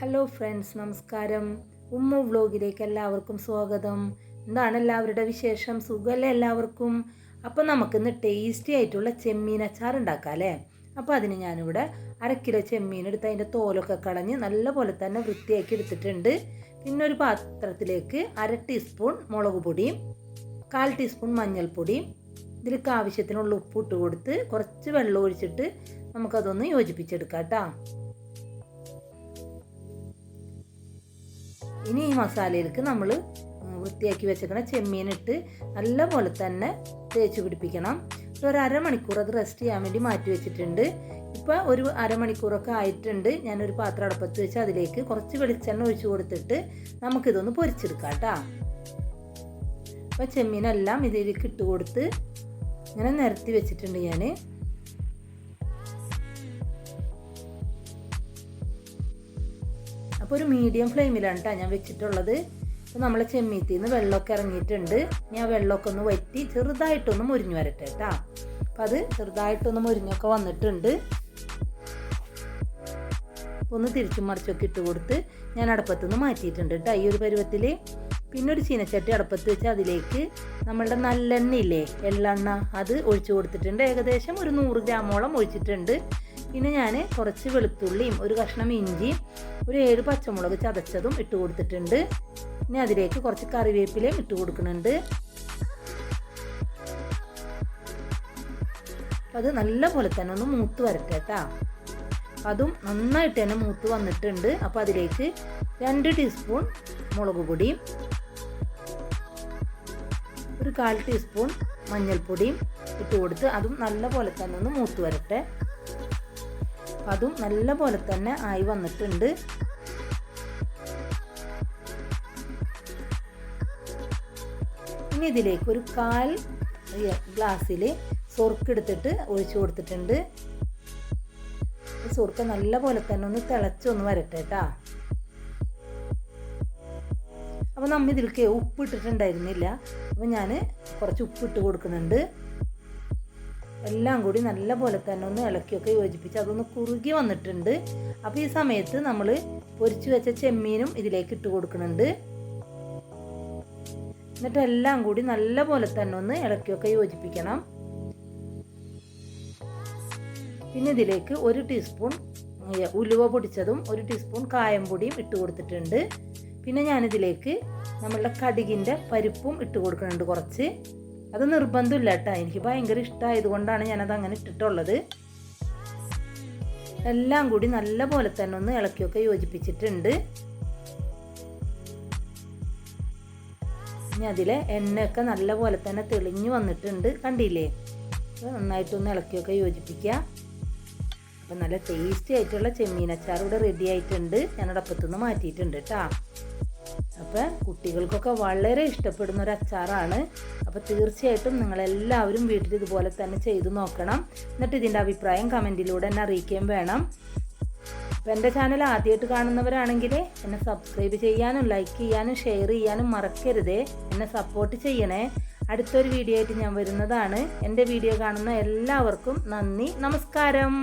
Hello friends, നമസ്കാരം. Umm വ്ലോഗിലേക്ക് എല്ലാവർക്കും സ്വാഗതം. എന്താണ് എല്ലാവരുടെ വിശേഷം? സുഖമല്ലേ എല്ലാവർക്കും? അപ്പോൾ നമുക്കിന്ന് ടേസ്റ്റി ആയിട്ടുള്ള ചെമ്മീൻ അച്ചാർ ഉണ്ടാക്കാം അല്ലേ? അപ്പോൾ അതിന് ഞാനിവിടെ 1/2 കിലോ ചെമ്മീൻ എടുത്ത് അതിൻ്റെ തോലൊക്കെ കളഞ്ഞ് നല്ലപോലെ തന്നെ വൃത്തിയാക്കി എടുത്തിട്ടുണ്ട്. പിന്നെ ഒരു പാത്രത്തിലേക്ക് 1/2 ടീസ്പൂൺ മുളക് പൊടിയും 1/4 ടീസ്പൂൺ മഞ്ഞൾപ്പൊടിയും ഇതിലേക്ക് ആവശ്യത്തിനുള്ള ഉപ്പ് ഇട്ട് കൊടുത്ത് കുറച്ച് വെള്ളം ഒഴിച്ചിട്ട് നമുക്കതൊന്ന് യോജിപ്പിച്ചെടുക്കാം കേട്ടോ. ഇനി ഈ മസാലയിലേക്ക് നമ്മൾ വൃത്തിയാക്കി വെച്ചേക്കണ ചെമ്മീനിട്ട് നല്ലപോലെ തന്നെ തേച്ച് പിടിപ്പിക്കണം. ഒരു അരമണിക്കൂർ അത് റെസ്റ്റ് ചെയ്യാൻ വേണ്ടി മാറ്റി വെച്ചിട്ടുണ്ട്. ഇപ്പോൾ ഒരു അരമണിക്കൂറൊക്കെ ആയിട്ടുണ്ട്. ഞാനൊരു പാത്രം അടുപ്പത്ത് വെച്ച് അതിലേക്ക് കുറച്ച് വെളിച്ചെണ്ണ ഒഴിച്ച് കൊടുത്തിട്ട് നമുക്കിതൊന്ന് പൊരിച്ചെടുക്കാം കേട്ടോ. അപ്പോൾ ചെമ്മീനെല്ലാം ഇതിലേക്ക് ഇട്ട് കൊടുത്ത് ഇങ്ങനെ നിരത്തി വെച്ചിട്ടുണ്ട് ഞാൻ. അപ്പോൾ ഒരു മീഡിയം ഫ്ലെയിമിലാണ് കേട്ടോ ഞാൻ വെച്ചിട്ടുള്ളത്. അപ്പോൾ നമ്മളെ ചെമ്മീത്തിൽ നിന്ന് വെള്ളമൊക്കെ ഇറങ്ങിയിട്ടുണ്ട്. ഇനി ആ വെള്ളമൊക്കെ ഒന്ന് വറ്റി ചെറുതായിട്ടൊന്ന് മുരിഞ്ഞു വരട്ടെ കേട്ടോ. അപ്പം അത് ചെറുതായിട്ടൊന്ന് മുരിഞ്ഞൊക്കെ വന്നിട്ടുണ്ട്. ഒന്ന് തിരിച്ചും മറിച്ചൊക്കെ ഇട്ട് കൊടുത്ത് ഞാൻ അടുപ്പത്തുനിന്ന് മാറ്റിയിട്ടുണ്ട് കേട്ടോ ഈ ഒരു പരുവത്തിൽ. പിന്നെ ഒരു ചീനച്ചട്ടി അടുപ്പത്ത് വെച്ച് അതിലേക്ക് നമ്മളുടെ നല്ലെണ്ണ ഇല്ലേ, എള്ളെണ്ണ, അത് ഒഴിച്ചു കൊടുത്തിട്ടുണ്ട്. ഏകദേശം ഒരു 100 ഗ്രാമോളം ഒഴിച്ചിട്ടുണ്ട്. പിന്നെ ഞാൻ കുറച്ച് വെളുത്തുള്ളിയും ഒരു കഷ്ണം ഇഞ്ചിയും ഒരു 7 പച്ചമുളക് ചതച്ചതും ഇട്ട് കൊടുത്തിട്ടുണ്ട്. ഇനി അതിലേക്ക് കുറച്ച് കറിവേപ്പിലയും ഇട്ട് കൊടുക്കുന്നുണ്ട്. അത് നല്ലപോലെ തന്നെ ഒന്ന് മൂത്ത് വരട്ടെ കേട്ടോ. അതും നന്നായിട്ട് തന്നെ മൂത്ത് വന്നിട്ടുണ്ട്. അപ്പോൾ അതിലേക്ക് 2 ടീസ്പൂൺ മുളക് പൊടിയും ഒരു 1/4 ടീസ്പൂൺ മഞ്ഞൾപ്പൊടിയും ഇട്ട് കൊടുത്ത് അതും നല്ലപോലെ തന്നെ ഒന്ന് മൂത്ത് വരട്ടെ. അതും നല്ലപോലെ തന്നെ ആയി വന്നിട്ടുണ്ട്. ഇനി ഇതിലേക്ക് ഒരു 1/4 ഗ്ലാസ്സിൽ സുർക്ക എടുത്തിട്ട് ഒഴിച്ചു കൊടുത്തിട്ടുണ്ട്. സുർക്ക നല്ലപോലെ തന്നെ ഒന്ന് തിളച്ചൊന്ന് വരട്ടെ കേട്ടോ. അപ്പോൾ നമ്മൾ ഇതിലേക്ക് ഉപ്പ് ഇട്ടിട്ടുണ്ടായിരുന്നില്ല. അപ്പോൾ ഞാൻ കുറച്ച് ഉപ്പ് ഇട്ട് കൊടുക്കുന്നുണ്ട്. എല്ലാം കൂടി നല്ലപോലെ തന്നെ ഒന്ന് ഇളക്കിയൊക്കെ യോജിപ്പിച്ച് അതൊന്ന് കുറുകി വന്നിട്ടുണ്ട്. അപ്പോൾ ഈ സമയത്ത് നമ്മൾ പൊരിച്ചു വെച്ച ചെമ്മീനും ഇതിലേക്ക് ഇട്ട് കൊടുക്കുന്നുണ്ട്. എന്നിട്ട് എല്ലാം കൂടി നല്ലപോലെ തന്നെ ഒന്ന് ഇളക്കിയൊക്കെ യോജിപ്പിക്കണം. പിന്നെ ഇതിലേക്ക് 1 ടീസ്പൂൺ ഉലുവ പൊടിച്ചതും 1 ടീസ്പൂൺ കായം പൊടിയും ഇട്ട് കൊടുത്തിട്ടുണ്ട്. പിന്നെ ഞാനിതിലേക്ക് നമ്മളുടെ കടുകിൻ്റെ പരിപ്പും ഇട്ട് കൊടുക്കുന്നുണ്ട് കുറച്ച്. അത് നിർബന്ധമില്ല കേട്ടോ, എനിക്ക് ഭയങ്കര ഇഷ്ടമായതുകൊണ്ടാണ് ഞാനത് അങ്ങനെ ഇട്ടിട്ടുള്ളത്. എല്ലാം കൂടി നല്ലപോലെ തന്നെ ഒന്ന് ഇളക്കിയൊക്കെ യോജിപ്പിച്ചിട്ടുണ്ട്. ഇനി അതിലെ എണ്ണയൊക്കെ നല്ലപോലെ തന്നെ തെളിഞ്ഞു വന്നിട്ടുണ്ട്, കണ്ടില്ലേ? നന്നായിട്ടൊന്ന് ഇളക്കിയൊക്കെ യോജിപ്പിക്കുക. അപ്പം നല്ല ടേസ്റ്റി ആയിട്ടുള്ള ചെമ്മീൻ അച്ചാർ ഇവിടെ റെഡി ആയിട്ടുണ്ട്. ഞാനത് അപ്പത്തുനിന്ന് മാറ്റിയിട്ടുണ്ട് കേട്ടോ. അപ്പം കുട്ടികൾക്കൊക്കെ വളരെ ഇഷ്ടപ്പെടുന്ന ഒരു അച്ചാറാണ്. അപ്പോൾ തീർച്ചയായിട്ടും നിങ്ങളെല്ലാവരും വീട്ടിൽ ഇതുപോലെ തന്നെ ചെയ്തു നോക്കണം. എന്നിട്ട് ഇതിൻ്റെ അഭിപ്രായം കമൻറ്റിലൂടെ എന്നെ അറിയിക്കുകയും വേണം. അപ്പോൾ എൻ്റെ ചാനൽ ആദ്യമായിട്ട് കാണുന്നവരാണെങ്കിൽ എന്നെ സബ്സ്ക്രൈബ് ചെയ്യാനും ലൈക്ക് ചെയ്യാനും ഷെയർ ചെയ്യാനും മറക്കരുതേ. എന്നെ സപ്പോർട്ട് ചെയ്യണേ. അടുത്തൊരു വീഡിയോ ആയിട്ട് ഞാൻ വരുന്നതാണ്. എൻ്റെ വീഡിയോ കാണുന്ന എല്ലാവർക്കും നന്ദി, നമസ്കാരം.